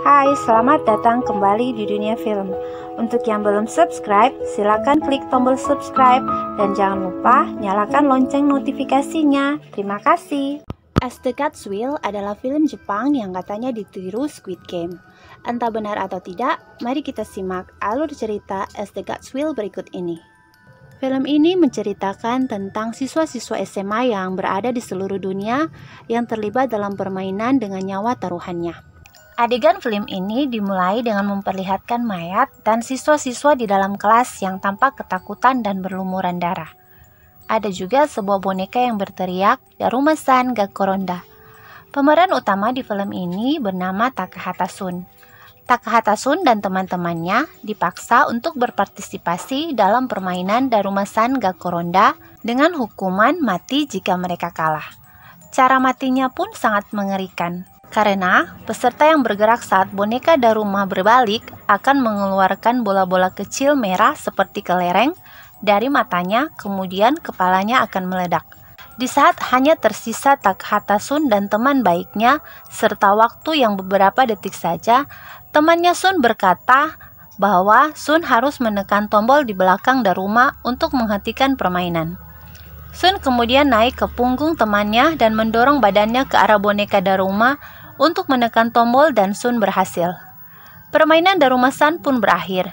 Hai, selamat datang kembali di dunia film. Untuk yang belum subscribe, silakan klik tombol subscribe dan jangan lupa nyalakan lonceng notifikasinya. Terima kasih. As the Gods Will adalah film Jepang yang katanya ditiru Squid Game. Entah benar atau tidak, mari kita simak alur cerita As the Gods Will berikut ini. Film ini menceritakan tentang siswa-siswa SMA yang berada di seluruh dunia yang terlibat dalam permainan dengan nyawa taruhannya. Adegan film ini dimulai dengan memperlihatkan mayat dan siswa-siswa di dalam kelas yang tampak ketakutan dan berlumuran darah. Ada juga sebuah boneka yang berteriak, Daruma-san ga koronda. Pemeran utama di film ini bernama Takahata Sun. Takahata Sun dan teman-temannya dipaksa untuk berpartisipasi dalam permainan Daruma-san ga koronda dengan hukuman mati jika mereka kalah. Cara matinya pun sangat mengerikan, karena peserta yang bergerak saat boneka Daruma berbalik akan mengeluarkan bola-bola kecil merah seperti kelereng dari matanya, kemudian kepalanya akan meledak. Di saat hanya tersisa Takahata Sun dan teman baiknya, serta waktu yang beberapa detik saja, temannya Sun berkata bahwa Sun harus menekan tombol di belakang Daruma untuk menghentikan permainan. Sun kemudian naik ke punggung temannya dan mendorong badannya ke arah boneka Daruma untuk menekan tombol dan Sun berhasil. Permainan Daruma-san pun berakhir.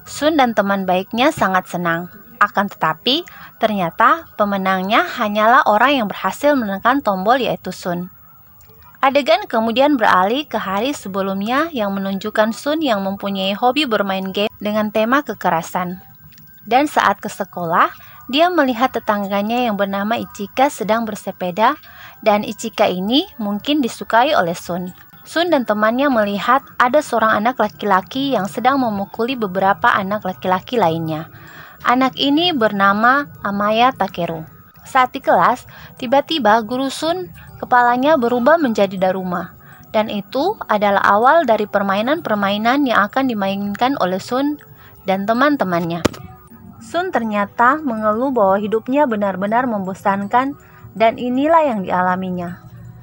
Sun dan teman baiknya sangat senang. Akan tetapi, ternyata pemenangnya hanyalah orang yang berhasil menekan tombol yaitu Sun. Adegan kemudian beralih ke hari sebelumnya yang menunjukkan Sun yang mempunyai hobi bermain game dengan tema kekerasan. Dan saat ke sekolah, dia melihat tetangganya yang bernama Ichika sedang bersepeda dan Ichika ini mungkin disukai oleh Sun. Sun dan temannya melihat ada seorang anak laki-laki yang sedang memukuli beberapa anak laki-laki lainnya. Anak ini bernama Amaya Takeru. Saat di kelas, tiba-tiba guru Sun kepalanya berubah menjadi Daruma. Dan itu adalah awal dari permainan-permainan yang akan dimainkan oleh Sun dan teman-temannya. Sun ternyata mengeluh bahwa hidupnya benar-benar membosankan dan inilah yang dialaminya.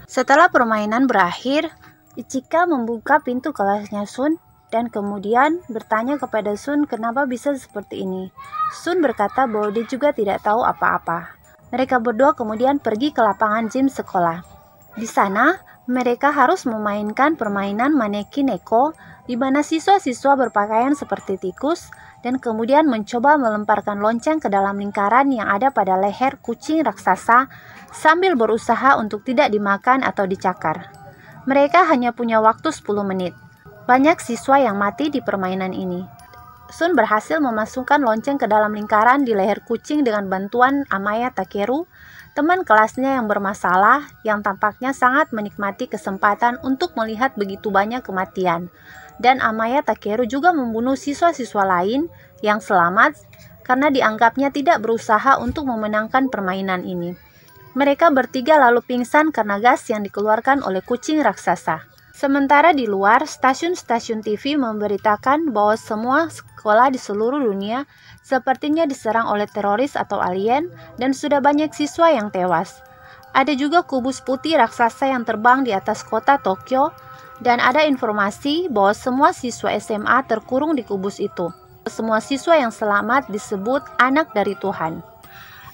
Setelah permainan berakhir, Ichika membuka pintu kelasnya Sun dan kemudian bertanya kepada Sun kenapa bisa seperti ini. Sun berkata bahwa dia juga tidak tahu apa-apa. Mereka berdua kemudian pergi ke lapangan gym sekolah. Di sana, mereka harus memainkan permainan maneki neko, di mana siswa-siswa berpakaian seperti tikus dan kemudian mencoba melemparkan lonceng ke dalam lingkaran yang ada pada leher kucing raksasa sambil berusaha untuk tidak dimakan atau dicakar. Mereka hanya punya waktu 10 menit. Banyak siswa yang mati di permainan ini. Sun berhasil memasukkan lonceng ke dalam lingkaran di leher kucing dengan bantuan Amaya Takeru, teman kelasnya yang bermasalah yang tampaknya sangat menikmati kesempatan untuk melihat begitu banyak kematian. Dan Amaya Takeru juga membunuh siswa-siswa lain yang selamat karena dianggapnya tidak berusaha untuk memenangkan permainan ini. Mereka bertiga lalu pingsan karena gas yang dikeluarkan oleh kucing raksasa. Sementara di luar, stasiun-stasiun TV memberitakan bahwa semua sekolah di seluruh dunia sepertinya diserang oleh teroris atau alien dan sudah banyak siswa yang tewas. Ada juga kubus putih raksasa yang terbang di atas kota Tokyo dan ada informasi bahwa semua siswa SMA terkurung di kubus itu. Semua siswa yang selamat disebut anak dari Tuhan.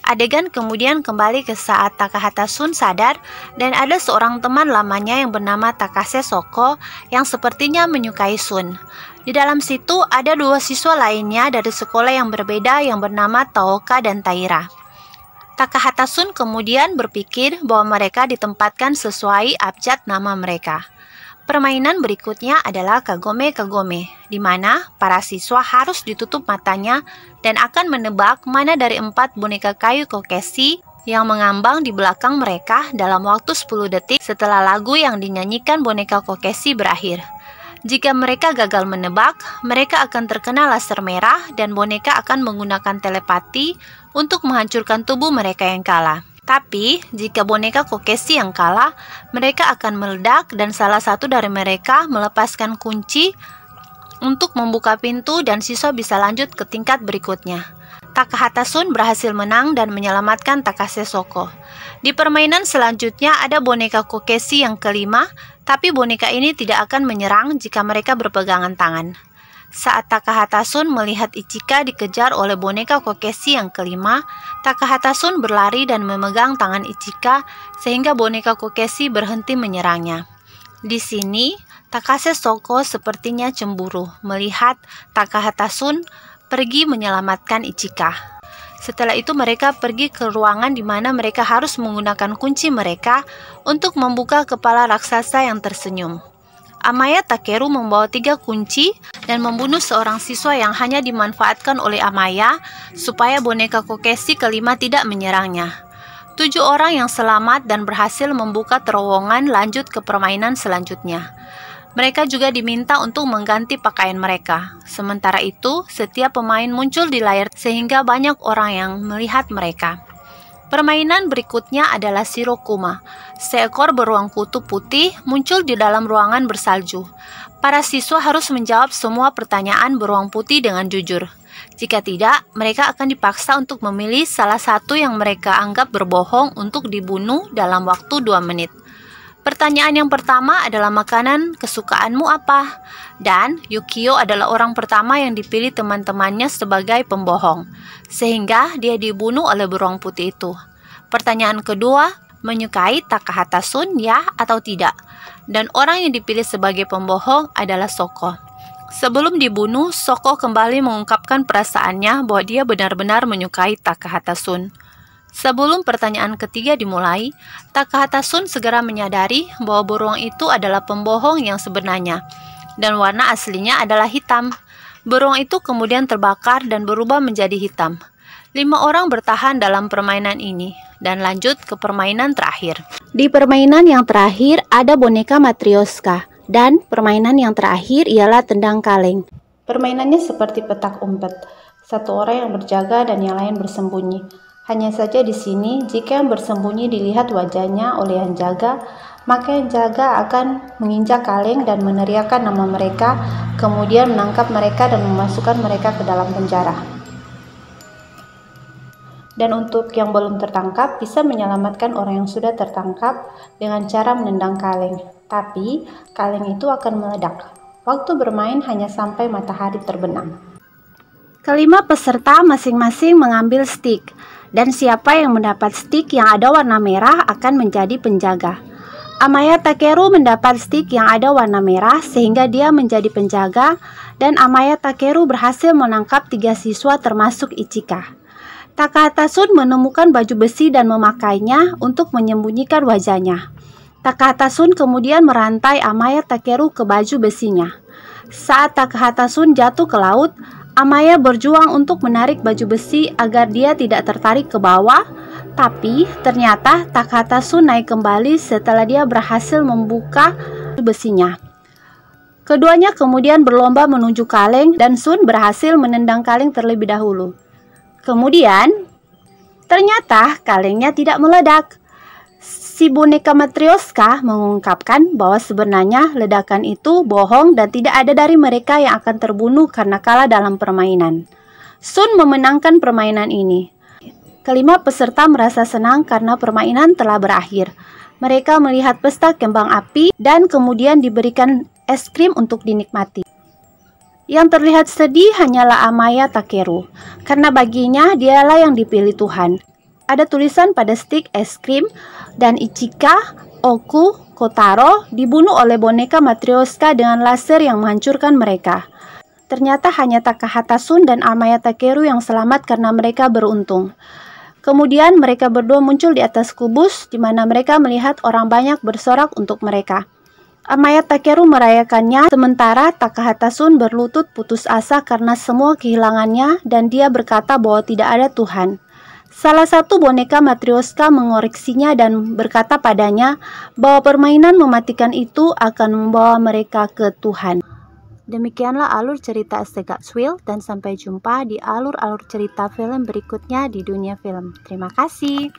Adegan kemudian kembali ke saat Takahata Sun sadar dan ada seorang teman lamanya yang bernama Takase Soko yang sepertinya menyukai Sun. Di dalam situ ada dua siswa lainnya dari sekolah yang berbeda yang bernama Taoka dan Taira. Takahata Sun kemudian berpikir bahwa mereka ditempatkan sesuai abjad nama mereka. Permainan berikutnya adalah kagome-kagome, di mana para siswa harus ditutup matanya dan akan menebak mana dari 4 boneka kayu kokeshi yang mengambang di belakang mereka dalam waktu 10 detik setelah lagu yang dinyanyikan boneka kokeshi berakhir. Jika mereka gagal menebak, mereka akan terkena laser merah dan boneka akan menggunakan telepati untuk menghancurkan tubuh mereka yang kalah. Tapi, jika boneka kokeshi yang kalah, mereka akan meledak dan salah satu dari mereka melepaskan kunci untuk membuka pintu dan siswa bisa lanjut ke tingkat berikutnya. Takahata Sun berhasil menang dan menyelamatkan Takase Shoko. Di permainan selanjutnya ada boneka Kokeshi yang kelima, tapi boneka ini tidak akan menyerang jika mereka berpegangan tangan. Saat Takahata Sun melihat Ichika dikejar oleh boneka Kokeshi yang kelima, Takahata Sun berlari dan memegang tangan Ichika sehingga boneka Kokeshi berhenti menyerangnya. Di sini, Takase Shoko sepertinya cemburu melihat Takahata Sun pergi menyelamatkan Ichika. Setelah itu mereka pergi ke ruangan di mana mereka harus menggunakan kunci mereka untuk membuka kepala raksasa yang tersenyum. Amaya Takeru membawa 3 kunci dan membunuh seorang siswa yang hanya dimanfaatkan oleh Amaya supaya boneka Kokeshi kelima tidak menyerangnya. 7 orang yang selamat dan berhasil membuka terowongan lanjut ke permainan selanjutnya. Mereka juga diminta untuk mengganti pakaian mereka. Sementara itu, setiap pemain muncul di layar sehingga banyak orang yang melihat mereka. Permainan berikutnya adalah Shirokuma. Seekor beruang kutub putih muncul di dalam ruangan bersalju. Para siswa harus menjawab semua pertanyaan beruang putih dengan jujur. Jika tidak, mereka akan dipaksa untuk memilih salah satu yang mereka anggap berbohong untuk dibunuh dalam waktu 2 menit. Pertanyaan yang pertama adalah makanan kesukaanmu apa? Dan Yukio adalah orang pertama yang dipilih teman-temannya sebagai pembohong, sehingga dia dibunuh oleh beruang putih itu. Pertanyaan kedua, menyukai Takahata Sun ya atau tidak? Dan orang yang dipilih sebagai pembohong adalah Shoko. Sebelum dibunuh, Shoko kembali mengungkapkan perasaannya bahwa dia benar-benar menyukai Takahata Sun. Sebelum pertanyaan ketiga dimulai, Takahata Sun segera menyadari bahwa beruang itu adalah pembohong yang sebenarnya, dan warna aslinya adalah hitam. Beruang itu kemudian terbakar dan berubah menjadi hitam. 5 orang bertahan dalam permainan ini, dan lanjut ke permainan terakhir. Di permainan yang terakhir ada boneka Matryoshka, dan permainan yang terakhir ialah tendang kaleng. Permainannya seperti petak umpet, 1 orang yang berjaga dan yang lain bersembunyi. Hanya saja di sini, jika yang bersembunyi dilihat wajahnya oleh yang jaga, maka yang jaga akan menginjak kaleng dan meneriakkan nama mereka, kemudian menangkap mereka dan memasukkan mereka ke dalam penjara. Dan untuk yang belum tertangkap, bisa menyelamatkan orang yang sudah tertangkap dengan cara menendang kaleng. Tapi, kaleng itu akan meledak. Waktu bermain hanya sampai matahari terbenam. Kelima peserta masing-masing mengambil stick, dan siapa yang mendapat stick yang ada warna merah akan menjadi penjaga. Amaya Takeru mendapat stick yang ada warna merah sehingga dia menjadi penjaga, dan Amaya Takeru berhasil menangkap 3 siswa termasuk Ichika. Takahata Sun menemukan baju besi dan memakainya untuk menyembunyikan wajahnya. Takahata Sun kemudian merantai Amaya Takeru ke baju besinya. Saat Takahata Sun jatuh ke laut, Amaya berjuang untuk menarik baju besi agar dia tidak tertarik ke bawah, tapi ternyata Takahata Sun naik kembali setelah dia berhasil membuka besinya. Keduanya kemudian berlomba menuju kaleng dan Sun berhasil menendang kaleng terlebih dahulu. Kemudian, ternyata kalengnya tidak meledak. Si boneka Matryoshka mengungkapkan bahwa sebenarnya ledakan itu bohong dan tidak ada dari mereka yang akan terbunuh karena kalah dalam permainan. Sun memenangkan permainan ini. Kelima peserta merasa senang karena permainan telah berakhir. Mereka melihat pesta kembang api dan kemudian diberikan es krim untuk dinikmati. Yang terlihat sedih hanyalah Amaya Takeru, karena baginya dialah yang dipilih Tuhan. Ada tulisan pada stik es krim, dan Ichika, Oku, Kotaro dibunuh oleh boneka Matryoshka dengan laser yang menghancurkan mereka. Ternyata hanya Takahata Sun dan Amaya Takeru yang selamat karena mereka beruntung. Kemudian mereka berdua muncul di atas kubus, di mana mereka melihat orang banyak bersorak untuk mereka. Amaya Takeru merayakannya, sementara Takahata Sun berlutut putus asa karena semua kehilangannya dan dia berkata bahwa tidak ada Tuhan. Salah satu boneka Matryoshka mengoreksinya dan berkata padanya bahwa permainan mematikan itu akan membawa mereka ke Tuhan. Demikianlah alur cerita The God's Will, dan sampai jumpa di alur-alur cerita film berikutnya di dunia film. Terima kasih.